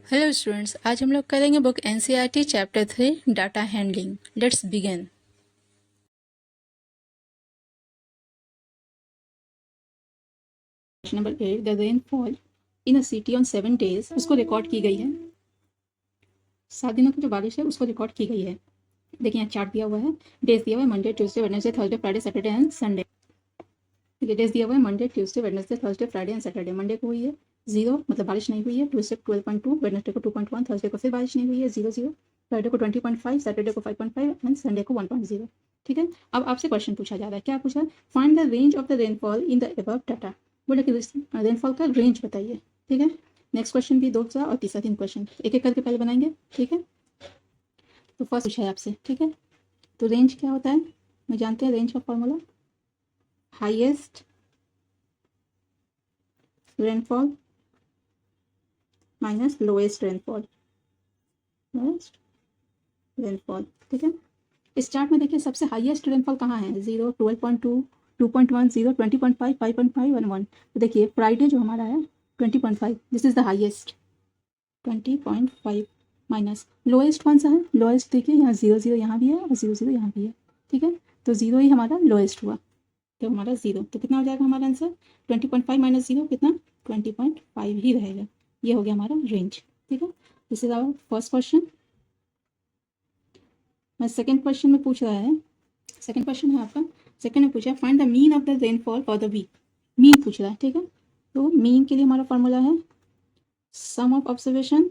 Hello students, आज हम लोग करेंगे book NCERT chapter 3 data handling. Let's begin. Question number 8, the rainfall in a city on 7 days, उसको record की गई है। 7 दिनों की जो बारिश है उसको रिकॉर्ड की गई है। देखिए यहाँ चार्ट दिया हुआ है, डेज दिया हुआ है Monday, Tuesday, Wednesday, Thursday, Friday, Saturday and Sunday. ये डेज दिया हुआ है Monday, Tuesday, Wednesday, Thursday, Friday and Saturday. Monday को हुई है 0, मतलब बारिश नहीं हुई है। ट्यूसडे 12.2, वेडनेसडे को 2.1, थर्सडे को फिर बारिश नहीं हुई है 0, फ्राइडे को 20.5, सैटरडे को 5.5 एंड संडे को 1.0। ठीक है, अब आपसे क्वेश्चन पूछा जा रहा है। क्या पूछा है? Find the range of the rainfall in the above data. बोले कि रेनफॉल का रेंज बताइए। ठीक है, नेक्स्ट क्वेश्चन भी दूसरा और तीसरा 3 क्वेश्चन एक एक करके पहले बनाएंगे। ठीक है, तो फर्स्ट पूछा है आपसे। ठीक है, तो रेंज क्या होता है? मैं जानते हैं रेंज का formula, highest rainfall minus lowest rainfall. Lowest rainfall. ठीक है, इस चार्ट में देखिए सबसे हाईएस्ट रेनफॉल कहाँ है? 0, 12.2, 2.1, 0, 20.5, 5.5 एंड 1। तो देखिए फ्राइडे जो हमारा है 20.5, this is the highest 20.5 minus lowest कौन सा है? लोएस्ट देखिए यहाँ 0 यहाँ भी है और 0 यहाँ भी है। ठीक है, तो 0 ही हमारा लोएस्ट हुआ, तो हमारा 0। तो कितना हो जाएगा हमारा आंसर? 20.5 माइनस 0 कितना? 20.5 ही रहेगा। ये हो गया हमारा रेंज। ठीक है, this is our first question. मैं सेकंड क्वेश्चन में पूछ रहा है, सेकंड क्वेश्चन है आपका। सेकंड में पूछा find the mean of the rainfall for the week. Mean पूछ रहा है। ठीक है, तो मीन के लिए हमारा फॉर्मूला है sum of observation,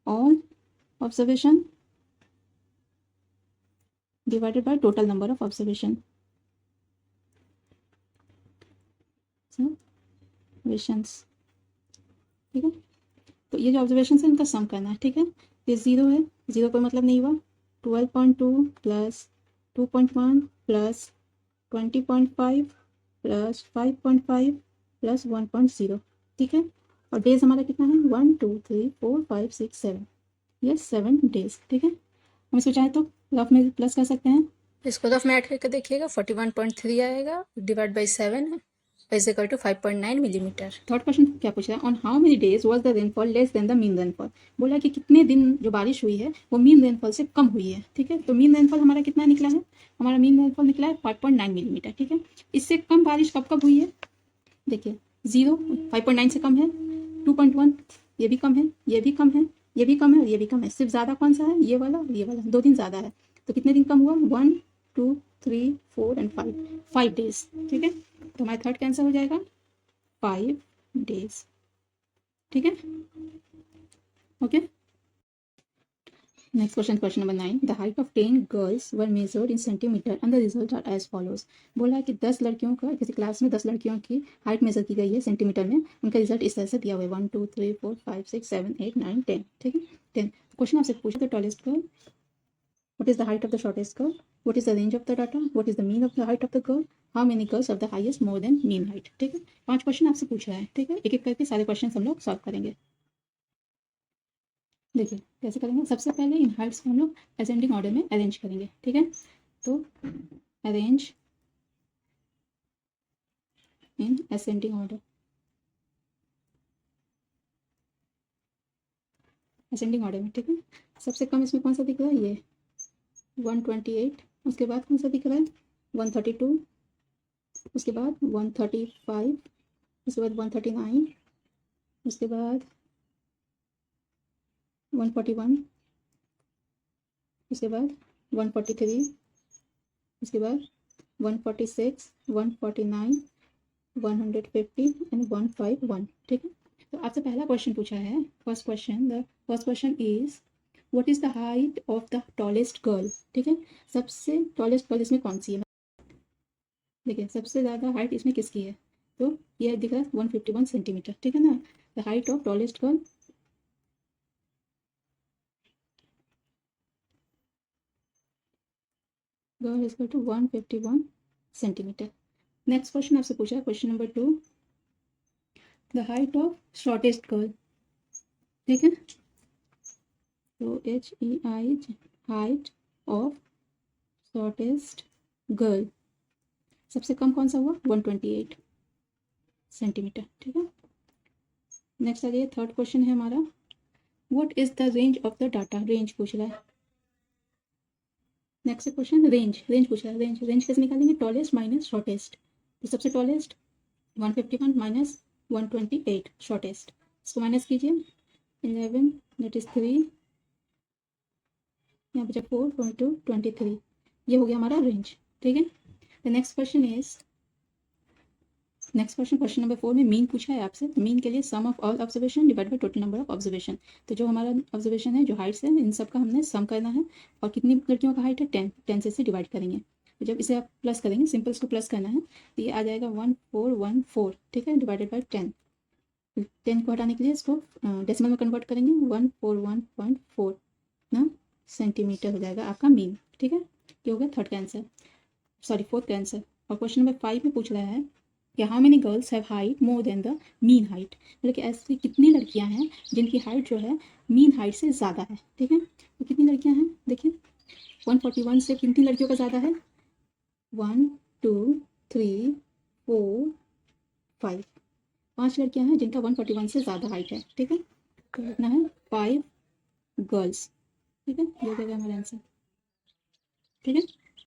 all observation divided by total number of observation. ठीक है, तो ये जो ऑब्जर्वेशन है इनका सम करना है। ठीक है, ये 0 है, 0 कोई मतलब नहीं हुआ। 12.2 प्लस 2.1 प्लस 20.5 प्लस 5.5 प्लस 1.0। ठीक है, और डेज हमारा कितना है? 1, 2, 3, 4, 5, 6, 7। ये 7 डेज। ठीक है, हम इसको चाहे तो रफ में प्लस कर सकते हैं। इसको रफ में ऐड करके देखिएगा 41.3 आएगा, divide by 7 is equal to 5.9 millimetre. Third question क्या पूछ रहा है? On how many days was the rainfall less than the mean rainfall. बोला कि कितने दिन जो बारिश हुई है वो मीन रेनफॉल से कम हुई है। ठीक है, तो मीन रेनफॉल हमारा कितना निकला है? हमारा मीन रेनफॉल निकला है 5.9 मिलीमीटर। ठीक है, इससे कम बारिश कब कब हुई है? देखिए 0 5.9 से कम है, 2.1 ये भी कम है, ये भी कम है, ये भी कम है और ये भी कम है। सिर्फ ज़्यादा कौन सा है? ये वाला और ये वाला, 2 दिन ज़्यादा है। तो कितने दिन कम हुआ? 1, 2, 3, 4 एंड 5, 5 डेज। ठीक है, तो हमारा थर्ड कैंसर हो जाएगा 5 डेज। ठीक है, okay. Next question, question number 9, the height of 10 girls were measured in centimetre and the result are as follows. बोला है कि 10 लड़कियों का, किसी क्लास में 10 लड़कियों की हाइट मेजर की गई है सेंटीमीटर में, उनका रिजल्ट इस तरह से दिया हुआ है 1, 2, 3, 4, 5, 6, 7, 8, 9, 10। ठीक है, 10 क्वेश्चन आपसे पूछा the tallest girl, what is the height of the shortest girl, what is the range of the data, what is the mean of the height of the girl, how many girls have the highest more than mean height। ठीक है, 5 question आपसे पूछ रहा है। ठीक है, एक एक करके सारे क्वेश्चन हम लोग सॉल्व करेंगे। देखिए कैसे करेंगे, सबसे पहले इन हाइट्स को हम लोग असेंडिंग ऑर्डर में अरेंज करेंगे। ठीक है, तो arrange in ascending order, ascending order में। ठीक है, सबसे कम इसमें कौन सा दिख रहा है? ये 128, उसके बाद कौन सा दिख रहा है? 132, उसके बाद 135, उसके बाद 139, उसके बाद 141, उसके बाद 143, उसके बाद 146, 149, 150 एंड 151। ठीक है, तो आपसे पहला क्वेश्चन पूछा है, first question, the first question is what is the height of the tallest girl. ठीक है, सबसे टॉलेस्ट गर्ल इसमें कौन सी है? देखिए सबसे ज़्यादा हाइट इसमें किसकी है? तो ये दिख रहा है 151 सेंटीमीटर। ठीक है ना, the height of tallest girl girl is equal to 151 centimetre. Next question आपसे पूछा है, question number 2, the height of shortest girl. ठीक है, तो HEI, height of shortest girl, सबसे कम कौन सा हुआ? 128 सेंटीमीटर। ठीक है, नेक्स्ट आ जाइए, थर्ड क्वेश्चन है हमारा, what is the range of the data, range पूछ रहा है। नेक्स्ट क्वेश्चन रेंज, रेंज पूछ रहा है। रेंज कैसे निकालेंगे, टॉलेस्ट माइनस शॉर्टेस्ट। तो सबसे टॉलेस्ट 151 माइनस 128 शॉर्टेस्ट, इसको माइनस कीजिए 11 दैट इज 3, यहाँ पे 4.2 23, ये हो गया हमारा रेंज। ठीक है। The next question is, next question, question number 4 में मीन पूछा है आपसे। मीन के लिए sum of all observation divide by total number of observation. तो जो हमारा ऑब्जर्वेशन है, जो हाइट्स है, इन सब का हमने सम करना है। और कितनी लड़कियों का हाइट है, 10, 10 से इसे डिवाइड करेंगे। तो जब इसे आप प्लस करेंगे, सिंपल इसको प्लस करना है, तो ये आ जाएगा 1414, ठीक है, डिवाइडेड बाई 10। 10 को हटाने के लिए इसको डेसिमल में कन्वर्ट करेंगे, 141.4 ना सेंटीमीटर हो जाएगा आपका मीन। ठीक है, ये हो गया थर्ड का आंसर, सॉरी फोर्थ का आंसर। और क्वेश्चन नंबर 5 में पूछ रहा है कि how many girls have height more than the mean height, मतलब कि ऐसी कितनी लड़कियां हैं जिनकी हाइट जो है मीन हाइट से ज़्यादा है। ठीक है, तो कितनी लड़कियां हैं, देखिए 141 से कितनी लड़कियों का ज़्यादा है, 1 2 3 4 5, 5 लड़कियां हैं जिनका 141 से ज़्यादा हाइट है। ठीक है, तो लिखना है 5 गर्ल्स। ठीक है, ये हो गया हमारा आंसर। ठीक है।